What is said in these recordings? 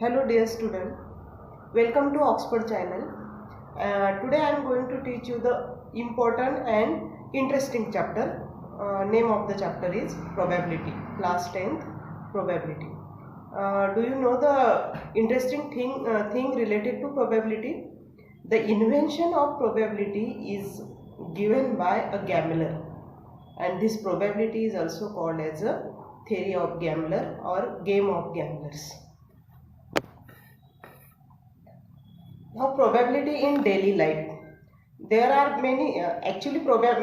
Hello dear student, welcome to Oxford channel. Today I am going to teach you the important and interesting chapter. Name of the chapter is probability, class 10th probability. Do you know the interesting thing related to probability? The invention of probability is given by a gambler, and this probability is also called as a theory of gambler or game of gamblers. Now, probability in daily life. There are many,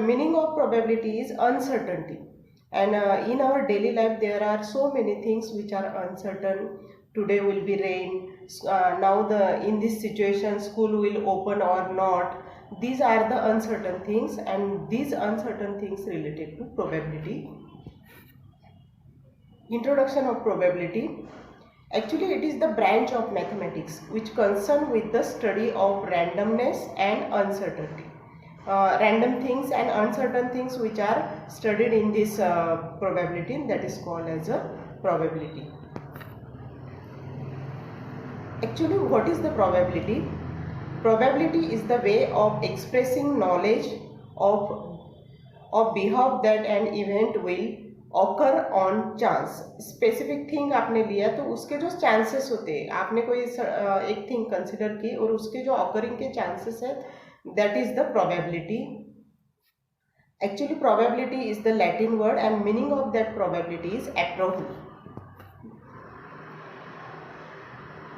meaning of probability is uncertainty. And in our daily life, there are so many things which are uncertain. Today will be rain. In this situation, school will open or not. These are the uncertain things, and these uncertain things related to probability. Introduction of probability. Actually, it is the branch of mathematics which concern with the study of randomness and uncertainty. Random things and uncertain things which are studied in this probability, that is called as a probability. Actually, what is the probability? Probability is the way of expressing knowledge of behalf that an event will occur on chance. Specific thing आपने लिया तो उसके जो chances होते हैं, आपने कोई एक थिंग कंसिडर की और उसके जो ऑकरिंग के चांसेस है, that is the probability. Actually probability is the Latin word and meaning of that probability is एप्रोबल.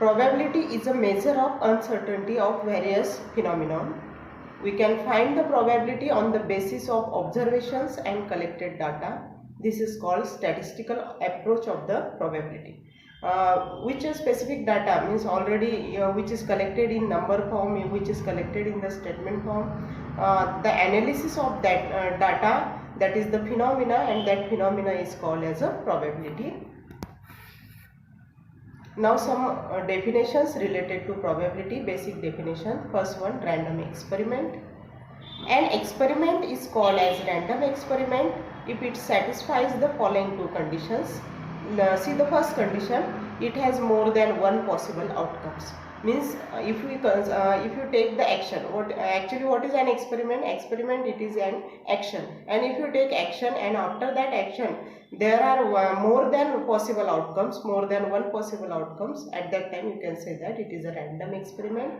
Probability is a measure of uncertainty of various phenomena. We can find the probability on the basis of observations and collected data. This is called statistical approach of the probability. Which is specific data means already which is collected in number form, which is collected in the statement form. The analysis of that data, that is the phenomena, and that phenomena is called as a probability. Now some definitions related to probability. Basic definition. First one, random experiment. An experiment is called as random experiment if it satisfies the following two conditions. See the first condition, it has more than one possible outcomes. Means if you take the action, what is an experiment? Experiment, it is an action, and if you take action and after that action there are more than possible outcomes, more than one possible outcomes, at that time you can say that it is a random experiment.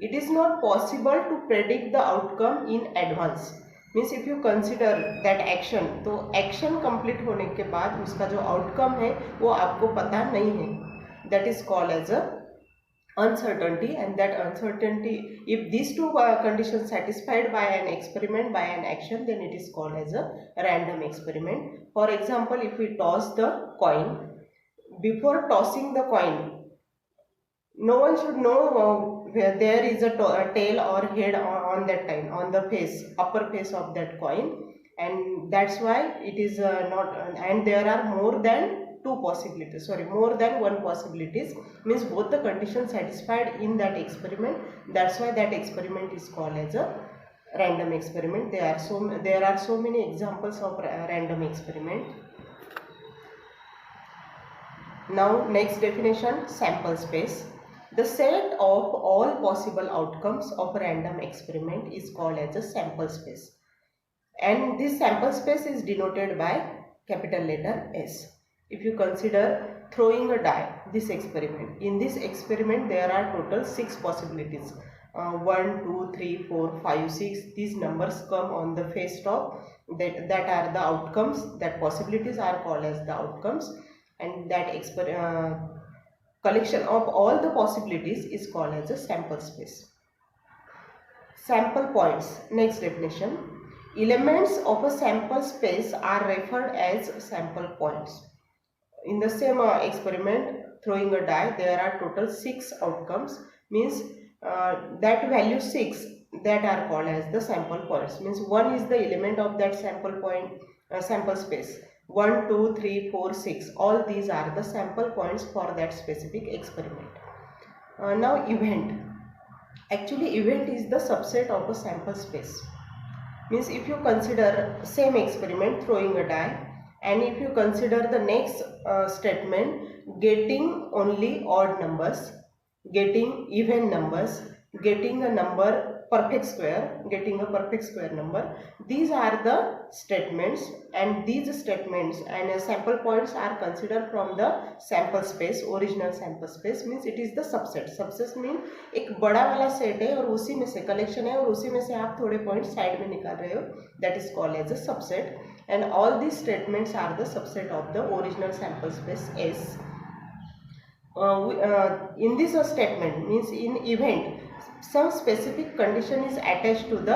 It is not possible to predict the outcome in advance. Means if you consider that action, तो action complete होने के बाद उसका जो outcome है वो आपको पता नहीं है. That is called as a uncertainty, and that uncertainty, if these two conditions satisfied by an experiment, by an action, then it is called as a random experiment. For example, if we toss the coin, before tossing the coin, no one should know where there is a tail or head on that time, on the face, upper face of that coin, and that's why it is not, and there are more than more than one possibilities, means both the conditions satisfied in that experiment. That's why that experiment is called as a random experiment. There are so many examples of random experiment. Now next definition, sample space. The set of all possible outcomes of a random experiment is called as a sample space, and this sample space is denoted by capital letter S. If you consider throwing a die, this experiment, in this experiment there are total 6 possibilities. 1, 2, 3, 4, 5, 6. These numbers come on the face top. That are the outcomes. That possibilities are called as the outcomes, and that collection of all the possibilities is called as a sample space. Sample points. Next definition. Elements of a sample space are referred as sample points. In the same experiment, throwing a die, there are total 6 outcomes, means that value 6, that are called as the sample points. Means 1 is the element of that sample point, sample space. 1, 2, 3, 4, 6, all these are the sample points for that specific experiment. Now event. Actually event is the subset of a sample space. Means if you consider same experiment, throwing a die, and if you consider the next statement, getting only odd numbers, getting even numbers, getting a number perfect square, getting a perfect square number. These are the statements, and these statements and sample points are considered from the sample space. Original sample space means it is the subset. Subset means एक बड़ा वाला set है और उसी में से collection है और उसी में से आप थोड़े पॉइंट साइड में निकाल रहे हो, that is called as a subset, and all these statements are the subset of the original sample space S. In this statement means in event some specific condition is attached to the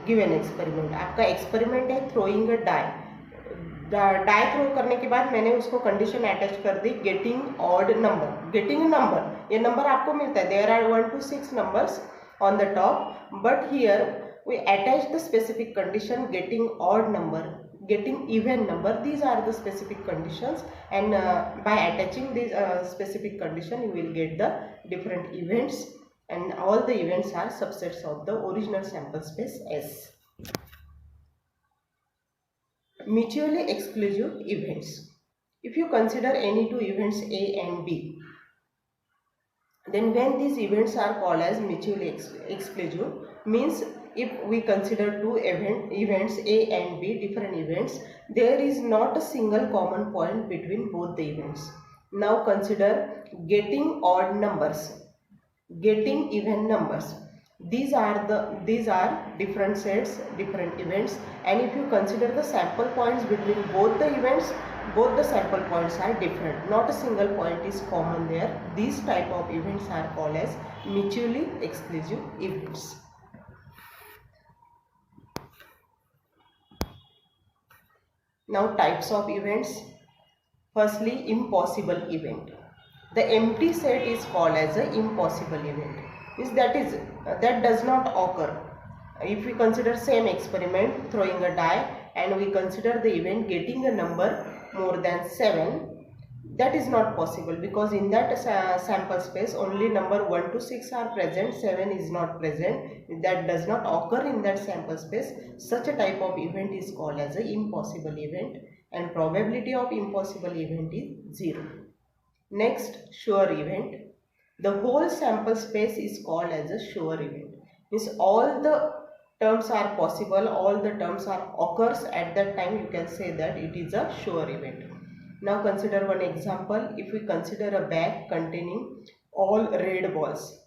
given experiment. आपका experiment है throwing a die throw करने के बाद मैंने उसको condition attach कर दी getting odd number, getting number, ये नंबर आपको मिलता है, there are 1 to 6 numbers on the top, but here we attach the specific condition getting odd number, getting even number. These are the specific conditions, and by attaching this specific condition you will get the different events, and all the events are subsets of the original sample space S. Mutually exclusive events. If you consider any two events A and B, then when these events are called as mutually exclusive, means if we consider two events A and B, different events, there is not a single common point between both the events. Now consider getting odd numbers, getting even numbers. These are different sets, different events, and if you consider the sample points between both the events, both the sample points are different, not a single point is common there. These type of events are called as mutually exclusive events. Now types of events. Firstly, impossible event. The empty set is called as an impossible event. That does not occur. If we consider same experiment throwing a die and we consider the event getting a number more than 7, that is not possible because in that sample space only number 1 to 6 are present, 7 is not present. That does not occur in that sample space. Such a type of event is called as an impossible event, and probability of impossible event is 0. Next, sure event. The whole sample space is called as a sure event. Means all the terms are possible, all the terms are occurs at that time, you can say that it is a sure event. Now consider one example. If we consider a bag containing all red balls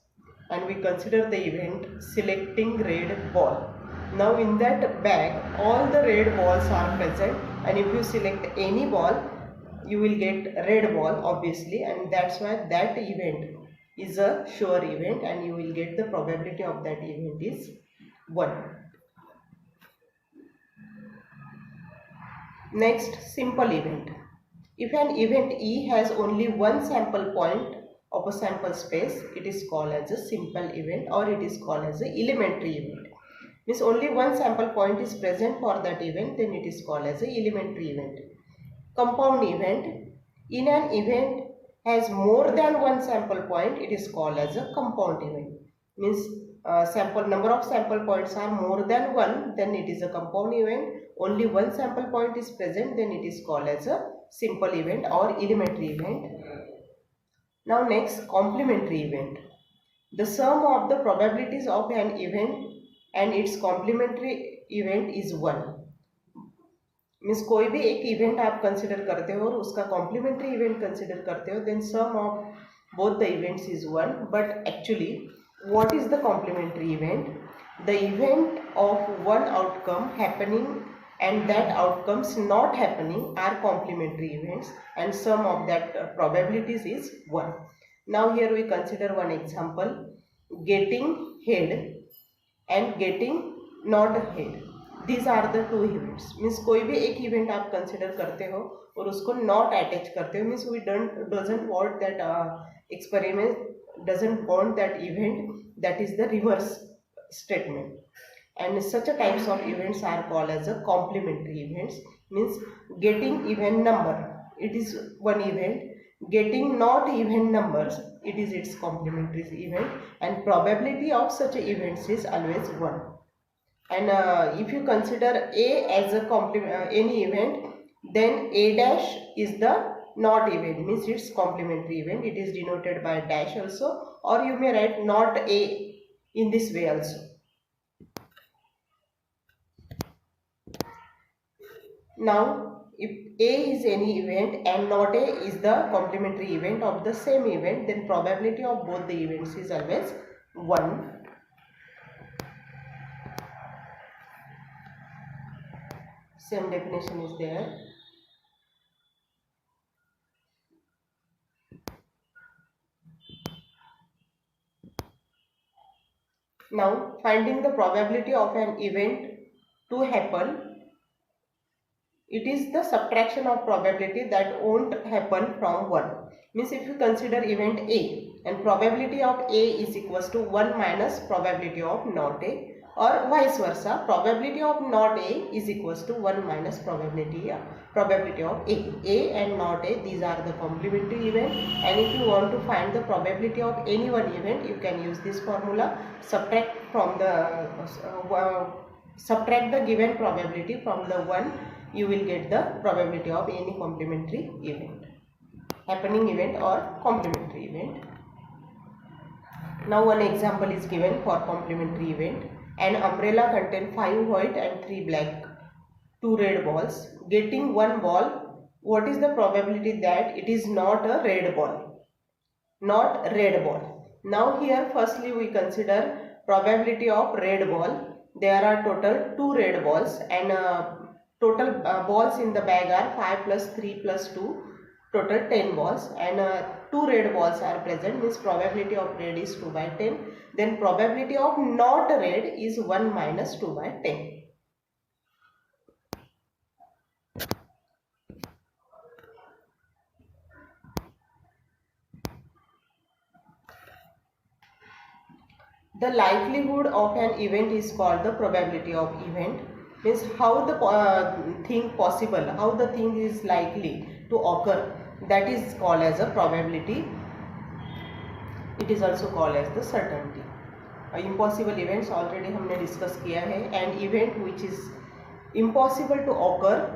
and we consider the event selecting red ball. Now in that bag all the red balls are present, and if you select any ball you will get red ball obviously, and that's why that event is a sure event and you will get the probability of that event is 1. Next, simple event. If an event E has only one sample point of a sample space, it is called as a simple event, or it is called as an elementary event. Means only one sample point is present for that event, then it is called as an elementary event. Compound event. In an event has more than one sample point, it is called as a compound event. Means number of sample points are more than one, then it is a compound event. Only one sample point is present, then it is called as a simple event or elementary event. Now next, complementary event. The sum of the probabilities of an event and its complementary event is 1. Means कोई भी एक event आप consider करते हो और उसका complementary event consider करते हो, then sum of both the events is 1. But actually what is the complementary event? The event of one outcome happening and that outcomes not happening are complementary events, and sum of that probabilities is 1. Now here we consider one example, getting head and getting not head. These are the two events. Means कोई भी एक event आप consider करते हो और उसको not attach करते हो, means we doesn't want that experiment doesn't want that event, that is the reverse statement. And such a types of events are called as a complementary events. Means getting even number, it is one event. Getting not even numbers, it is its complementary event, and probability of such events is always 1. And if you consider A as a any event, then A dash is the not event means it's complementary event. It is denoted by dash also, or you may write not A in this way also. Now, if A is any event and not A is the complementary event of the same event, then probability of both the events is always 1. Same definition is there. Now, finding the probability of an event to happen, it is the subtraction of probability that won't happen from 1. Means if you consider event A and probability of A is equals to 1 minus probability of not A, or vice versa, probability of not A is equals to 1 minus probability of A. A and not A, these are the complementary event, and if you want to find the probability of any one event, you can use this formula. Subtract the given probability from the 1, you will get the probability of any complementary event, happening event or complementary event. Now one example is given for complementary event. An umbrella contains 5 white and 3 black, 2 red balls. Getting one ball, what is the probability that it is not a red ball? Not red ball. Now here firstly we consider probability of red ball. There are total 2 red balls, and total balls in the bag are 5 plus 3 plus 2, total 10 balls, and 2 red balls are present, means probability of red is 2 by 10. Then probability of not red is 1 minus 2 by 10. The likelihood of an event is called the probability of event. Means how the thing possible, how the thing is likely to occur, that is called as a probability. It is also called as the certainty. Impossible events already हमने discuss किया है, and event which is impossible to occur,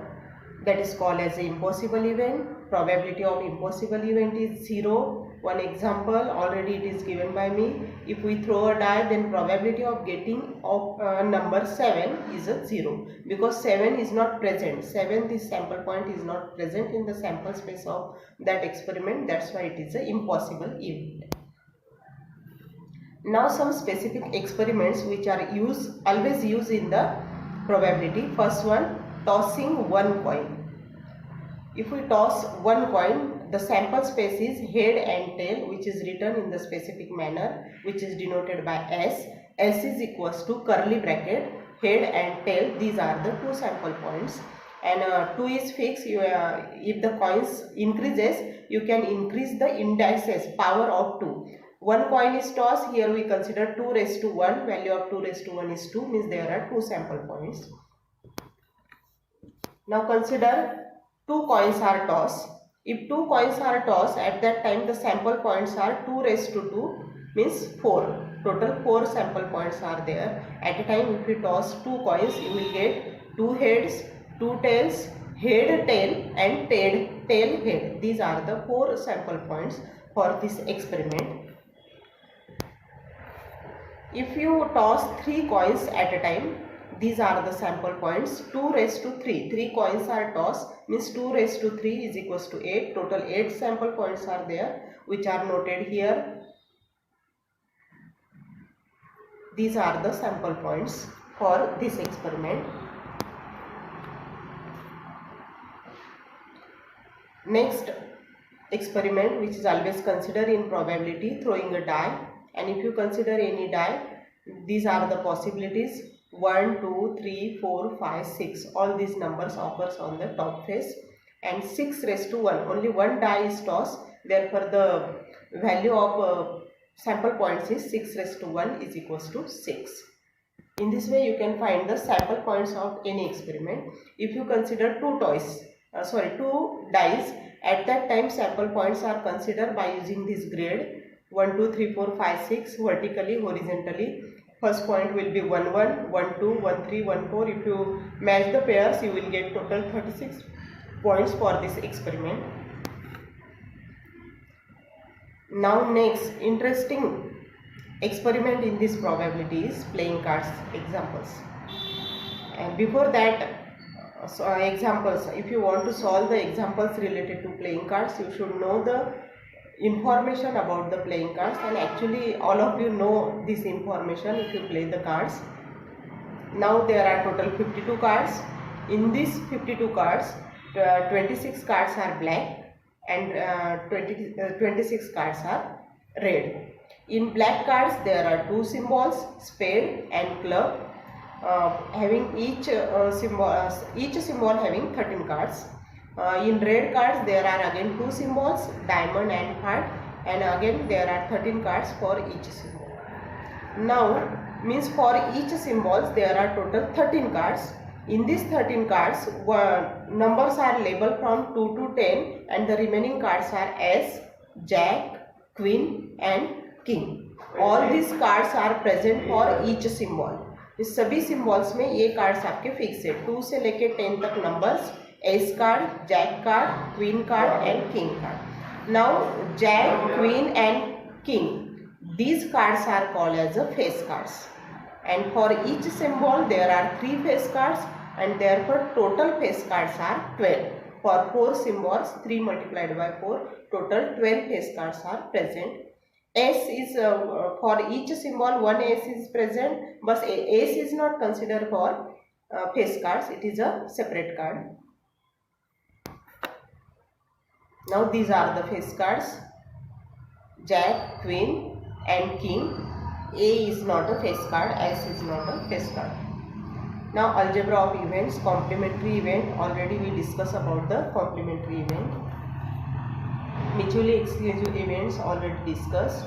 that is called as an impossible event. Probability of impossible event is 0. One example already it is given by me. If we throw a die, then probability of getting of number 7 is a 0, because 7 is not present. 7, this sample point is not present in the sample space of that experiment. That's why it is an impossible event. Now some specific experiments which are always used in the probability. First one, tossing one coin. If we toss one coin, the sample space is head and tail, which is written in the specific manner, which is denoted by S. S is equals to curly bracket, head and tail. These are the 2 sample points, and 2 is fixed. If the coins increases, you can increase the indices power of 2. One coin is tossed, here we consider 2 raised to 1, value of 2 raised to 1 is 2, means there are 2 sample points. Now consider 2 coins are tossed. If 2 coins are tossed, at that time the sample points are 2 raised to 2, means 4. Total 4 sample points are there. At a time if you toss 2 coins, you will get 2 heads, 2 tails, head tail and tail head. These are the 4 sample points for this experiment. If you toss 3 coins at a time, these are the sample points. 2 raised to 3. 3 coins are tossed, means 2 raised to 3 is equals to 8. Total 8 sample points are there, which are noted here. These are the sample points for this experiment. Next experiment, which is always considered in probability, throwing a die. And if you consider any die, these are the possibilities: 1, 2, 3, 4, 5, 6. All these numbers occurs on the top face, and 6 raised to 1. Only one die is tossed. Therefore, the value of sample points is 6 raised to 1 is equals to 6. In this way, you can find the sample points of any experiment. If you consider 2 dice, at that time sample points are considered by using this grade: 1, 2, 3, 4, 5, 6 vertically, horizontally. First point will be 1, 1, 1, 2, 1, 3, 1, 4. If you match the pairs, you will get total 36 points for this experiment. Now next interesting experiment in this probability is playing cards examples. And before that, examples, if you want to solve the examples related to playing cards, you should know the information about the playing cards, and actually all of you know this information if you play the cards. Now there are total 52 cards. In these 52 cards, 26 cards are black and 26 cards are red. In black cards there are two symbols, spade and club, having each symbol having 13 cards. In red cards there are again two symbols, diamond and heart, and again there are 13 cards for each symbol. Now means for each symbols there are total 13 cards. In these 13 cards, numbers are labeled from 2 to 10 and the remaining cards are As, Jack, Queen and King. All these cards are present for each symbol. इस सभी symbols में ये cards आपके fix है. 2 से लेके 10 तक numbers, ace card, jack card, queen card and king card. Now jack, queen and king, these cards are called as a face cards, and for each symbol there are 3 face cards, and therefore total face cards are 12. For 4 symbols, 3 multiplied by 4, total 12 face cards are present. S is for each symbol 1 S is present, but S is not considered for face cards, it is a separate card. Now these are the face cards, Jack, Queen and King. A is not a face card, S is not a face card. Now algebra of events, complementary event, already we discussed about the complementary event. Mutually exclusive events already discussed.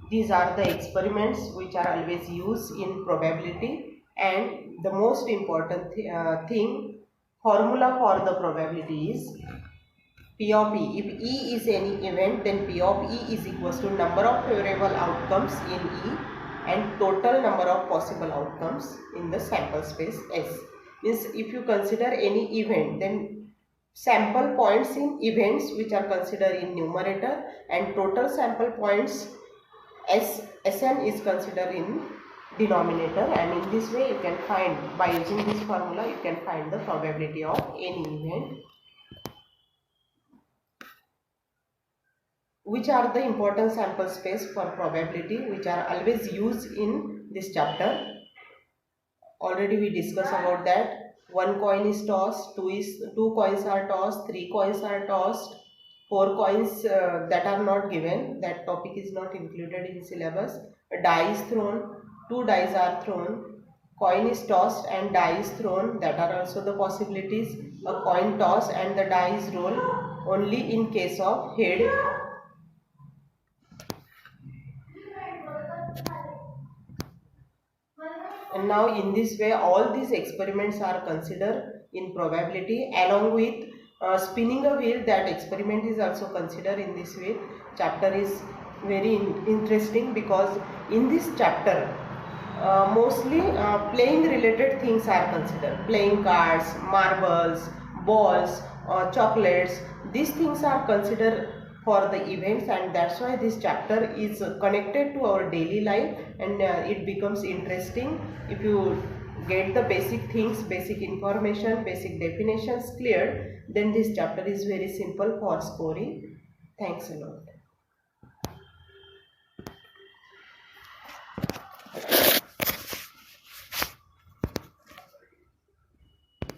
These are the experiments which are always used in probability, and the most important thing, formula for the probability is P of E. If E is any event, then P of E is equals to number of favorable outcomes in E and total number of possible outcomes in the sample space S. Means if you consider any event, then sample points in events which are considered in numerator, and total sample points Sn is considered in denominator, and in this way you can find, by using this formula you can find the probability of any event. Which are the important sample space for probability which are always used in this chapter? Already we discussed about that. 1 coin is tossed, 2 coins are tossed, 3 coins are tossed, 4 coins that are not given, that topic is not included in syllabus. A die is thrown, 2 dice are thrown, coin is tossed and die is thrown, that are also the possibilities. A coin toss and the die is rolled only in case of head. And now in this way all these experiments are considered in probability, along with spinning a wheel. That experiment is also considered in this way. Chapter is very interesting because in this chapter mostly playing related things are considered. Playing cards, marbles, balls, chocolates, these things are considered for the events, and that's why this chapter is connected to our daily life, and it becomes interesting if you get the basic things, basic information, basic definitions cleared. Then this chapter is very simple for scoring. Thanks a lot.